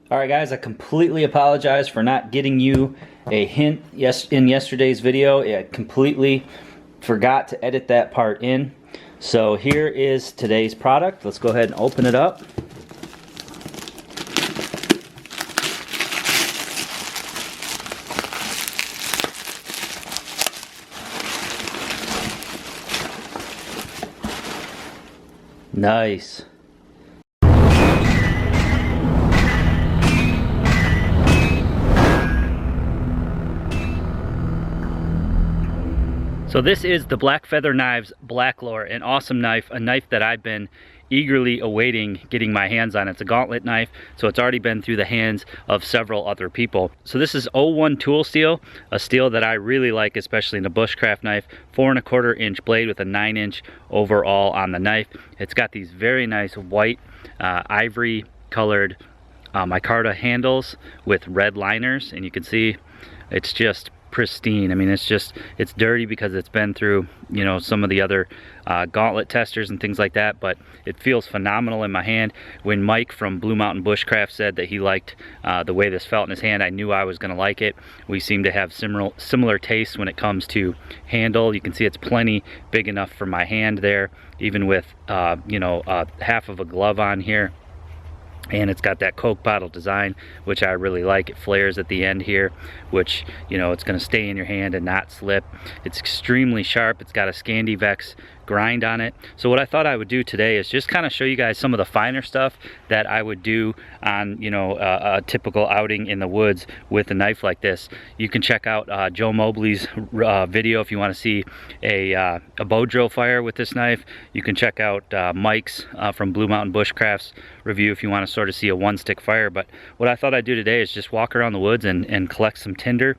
Alright guys, I completely apologize for not getting you a hint in yesterday's video. I completely forgot to edit that part in. So here is today's product. Let's go ahead and open it up. Nice. So this is the Blackfeather Knives Blacklore, an awesome knife, a knife that I've been eagerly awaiting getting my hands on. It's a gauntlet knife, so it's already been through the hands of several other people. So this is 01 tool steel, a steel that I really like, especially in a bushcraft knife. 4 1/4 inch blade with a 9 inch overall on the knife. It's got these very nice white ivory colored micarta handles with red liners, and you can see it's just pristine. I mean, it's dirty because it's been through, you know, some of the other gauntlet testers and things like that, but it feels phenomenal in my hand. When Mike from Blue Mountain Bushcraft said that he liked the way this felt in his hand, I knew I was going to like it. We seem to have similar tastes when it comes to handle. You can see it's plenty big enough for my hand there, even with you know, half of a glove on here. And it's got that Coke bottle design, which I really like. It flares at the end here, which, you know, it's going to stay in your hand and not slip. It's extremely sharp. It's got a Scandivex grind on it. So what I thought I would do today is just kind of show you guys some of the finer stuff that I would do on, you know, a typical outing in the woods with a knife like this. You can check out Joe Mobley's video if you want to see a bow drill fire with this knife. You can check out Mike's from Blue Mountain Bushcraft's review if you want to sort of see a one stick fire. But what I thought I'd do today is just walk around the woods and collect some tinder.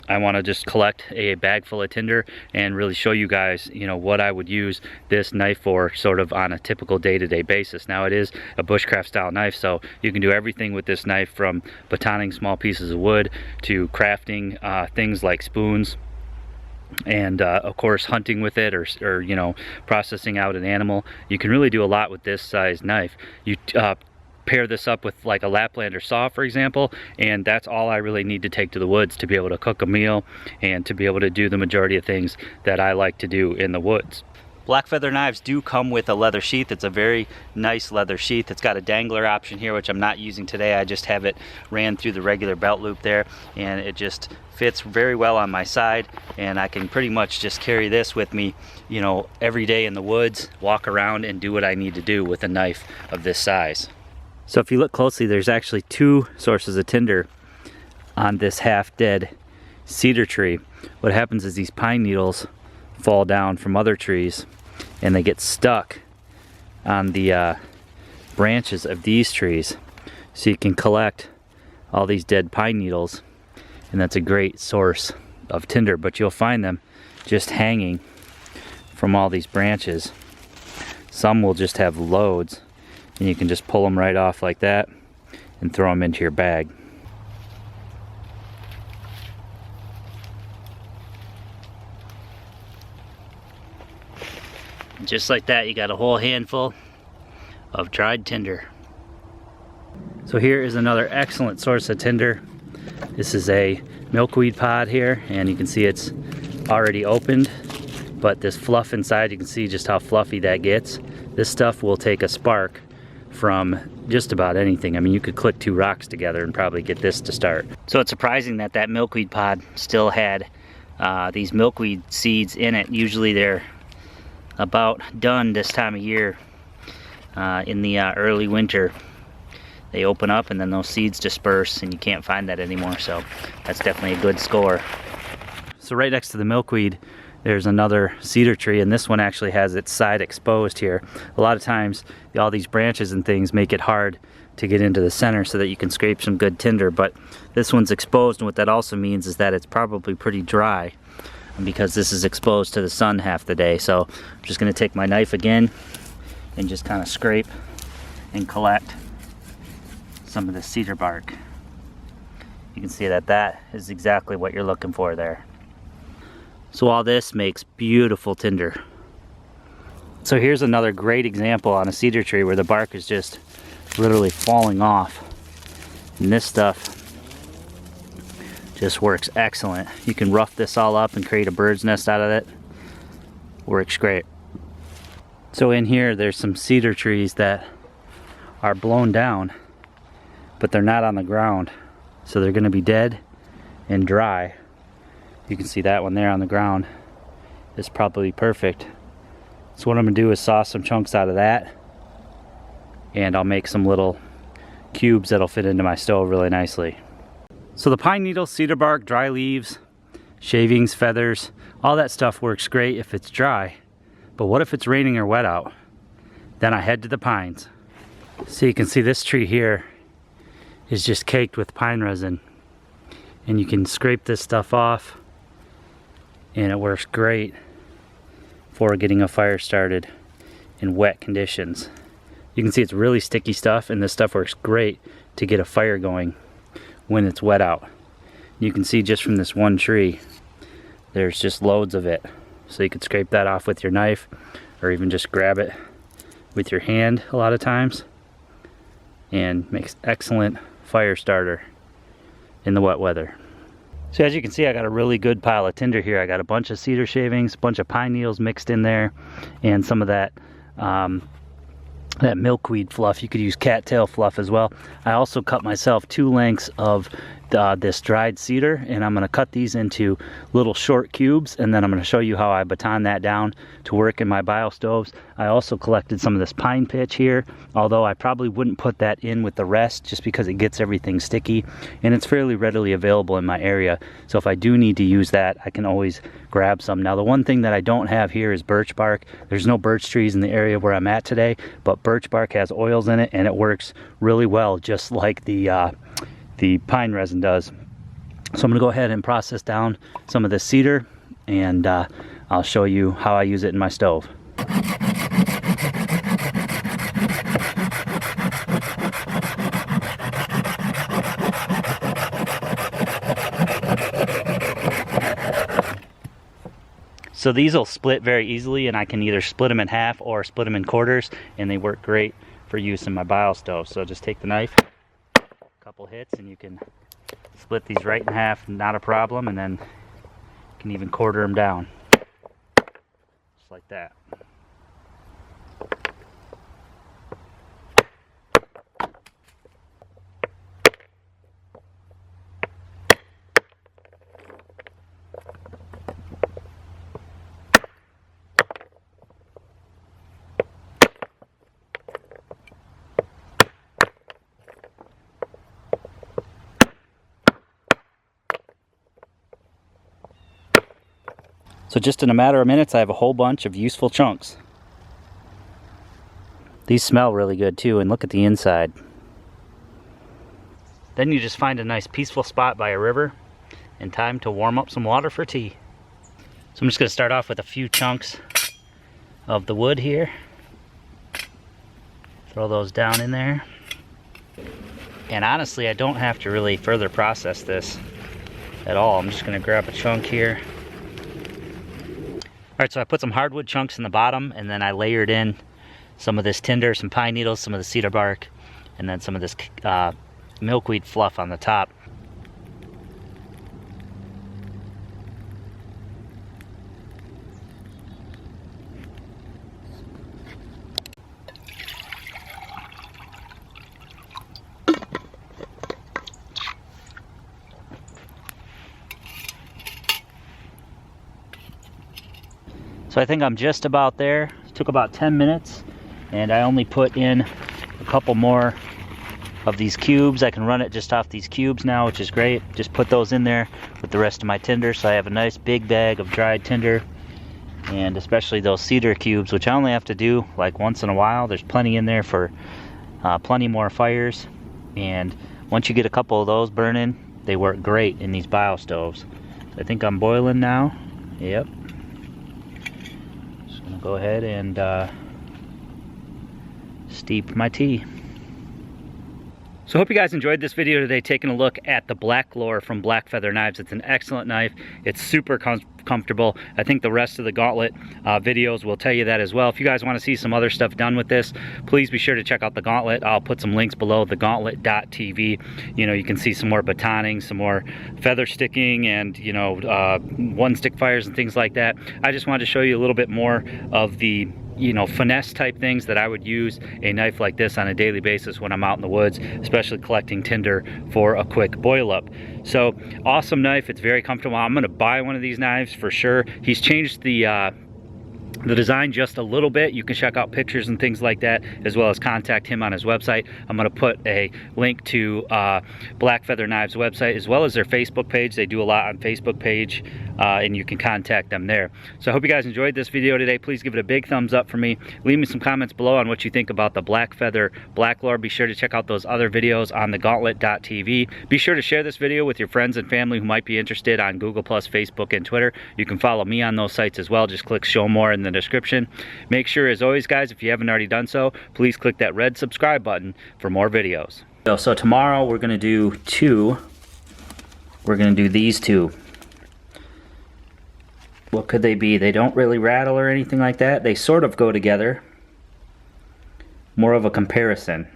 I want to just collect a bag full of tinder and really show you guys, you know, what I would use this knife for sort of on a typical day-to-day basis. Now, it is a bushcraft style knife, so you can do everything with this knife, from batoning small pieces of wood to crafting things like spoons, and of course hunting with it, or you know, processing out an animal. You can really do a lot with this size knife. You pair this up with like a Laplander saw, for example, and that's all I really need to take to the woods to be able to cook a meal and to be able to do the majority of things that I like to do in the woods. Blackfeather knives do come with a leather sheath. It's a very nice leather sheath. It's got a dangler option here, which I'm not using today. I just have it ran through the regular belt loop there, and it just fits very well on my side, and I can pretty much just carry this with me, you know, every day in the woods, walk around and do what I need to do with a knife of this size. So if you look closely, there's actually 2 sources of tinder on this half-dead cedar tree. What happens is these pine needles fall down from other trees and they get stuck on the branches of these trees. So you can collect all these dead pine needles, and that's a great source of tinder, but you'll find them just hanging from all these branches. Some will just have loads, and you can just pull them right off like that and throw them into your bag. And just like that, you got a whole handful of dried tinder. So here is another excellent source of tinder. This is a milkweed pod here, and you can see it's already opened, but this fluff inside, you can see just how fluffy that gets. This stuff will take a spark from just about anything. I mean, you could click 2 rocks together and probably get this to start. So it's surprising that that milkweed pod still had these milkweed seeds in it. Usually they're about done this time of year. In the early winter, they open up and then those seeds disperse and you can't find that anymore. So that's definitely a good score. So right next to the milkweed, there's another cedar tree, and this one actually has its side exposed here. A lot of times all these branches and things make it hard to get into the center so that you can scrape some good tinder, but this one's exposed, and what that also means is that it's probably pretty dry because this is exposed to the sun half the day. So I'm just going to take my knife again and just kind of scrape and collect some of the cedar bark. You can see that that is exactly what you're looking for there. So all this makes beautiful tinder. So here's another great example on a cedar tree where the bark is just literally falling off. And this stuff just works excellent. You can rough this all up and create a bird's nest out of it. Works great. So in here there's some cedar trees that are blown down, but they're not on the ground. So they're gonna be dead and dry. You can see that one there on the ground is probably perfect. So what I'm gonna do is saw some chunks out of that, and I'll make some little cubes that'll fit into my stove really nicely. So the pine needles, cedar bark, dry leaves, shavings, feathers, all that stuff works great if it's dry. But what if it's raining or wet out? Then I head to the pines. So you can see this tree here is just caked with pine resin. And you can scrape this stuff off, and it works great for getting a fire started in wet conditions. You can see it's really sticky stuff, and this stuff works great to get a fire going when it's wet out. You can see just from this one tree, there's just loads of it. So you could scrape that off with your knife, or even just grab it with your hand a lot of times, and makes excellent fire starter in the wet weather. So as you can see, I got a really good pile of tinder here. I got a bunch of cedar shavings, a bunch of pine needles mixed in there, and some of that that milkweed fluff. You could use cattail fluff as well. I also cut myself 2 lengths of this dried cedar, and I'm going to cut these into little short cubes, and then I'm going to show you how I baton that down to work in my bio stoves. I also collected some of this pine pitch here, although I probably wouldn't put that in with the rest just because it gets everything sticky, and it's fairly readily available in my area. So if I do need to use that, I can always grab some. Now the one thing that I don't have here is birch bark. There's no birch trees in the area where I'm at today, but birch bark has oils in it, and it works really well, just like the pine resin does. So I'm going to go ahead and process down some of this cedar, and I'll show you how I use it in my stove. So these will split very easily, and I can either split them in half or split them in quarters, and they work great for use in my bio stove. So just take the knife, couple hits, and you can split these right in half, not a problem, and then you can even quarter them down just like that. So just in a matter of minutes, I have a whole bunch of useful chunks. These smell really good too, and look at the inside. Then you just find a nice peaceful spot by a river, and time to warm up some water for tea. So I'm just going to start off with a few chunks of the wood here. Throw those down in there. And honestly, I don't have to really further process this at all. I'm just going to grab a chunk here. Alright, so I put some hardwood chunks in the bottom, and then I layered in some of this tinder, some pine needles, some of the cedar bark, and then some of this milkweed fluff on the top. So I think I'm just about there. It took about 10 minutes, and I only put in a couple more of these cubes. I can run it just off these cubes now, which is great. Just put those in there with the rest of my tinder, so I have a nice big bag of dried tinder, and especially those cedar cubes, which I only have to do like once in a while. There's plenty in there for plenty more fires, and once you get a couple of those burning, they work great in these bio stoves. So I think I'm boiling now. Yep. Just gonna go ahead and steep my tea. So hope you guys enjoyed this video today, taking a look at the Blacklore from Blackfeather Knives. It's an excellent knife. It's super comfortable. I think the rest of the Gauntlet videos will tell you that as well. If you guys want to see some other stuff done with this, please be sure to check out the Gauntlet. I'll put some links below, thegauntlet.tv. You know, you can see some more batoning, some more feather sticking, and you know, one stick fires and things like that. I just wanted to show you a little bit more of the, you know, finesse type things that I would use a knife like this on a daily basis when I'm out in the woods, especially collecting tinder for a quick boil up. So awesome knife. It's very comfortable. I'm going to buy one of these knives for sure. He's changed the design just a little bit. You can check out pictures and things like that, as well as contact him on his website. I'm going to put a link to Blackfeather Knives website, as well as their Facebook page. They do a lot on Facebook page, and you can contact them there. So I hope you guys enjoyed this video today. Please give it a big thumbs up for me. Leave me some comments below on what you think about the Blackfeather Blacklore. Be sure to check out those other videos on thegauntlet.tv. Be sure to share this video with your friends and family who might be interested on Google+, Facebook, and Twitter. You can follow me on those sites as well. Just click show more in the description. Make sure, as always guys, if you haven't already done so, please click that red subscribe button for more videos. So tomorrow we're going to do these two. What could they be? They don't really rattle or anything like that. They sort of go together. More of a comparison.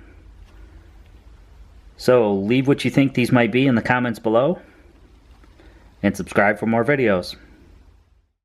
So leave what you think these might be in the comments below, and subscribe for more videos.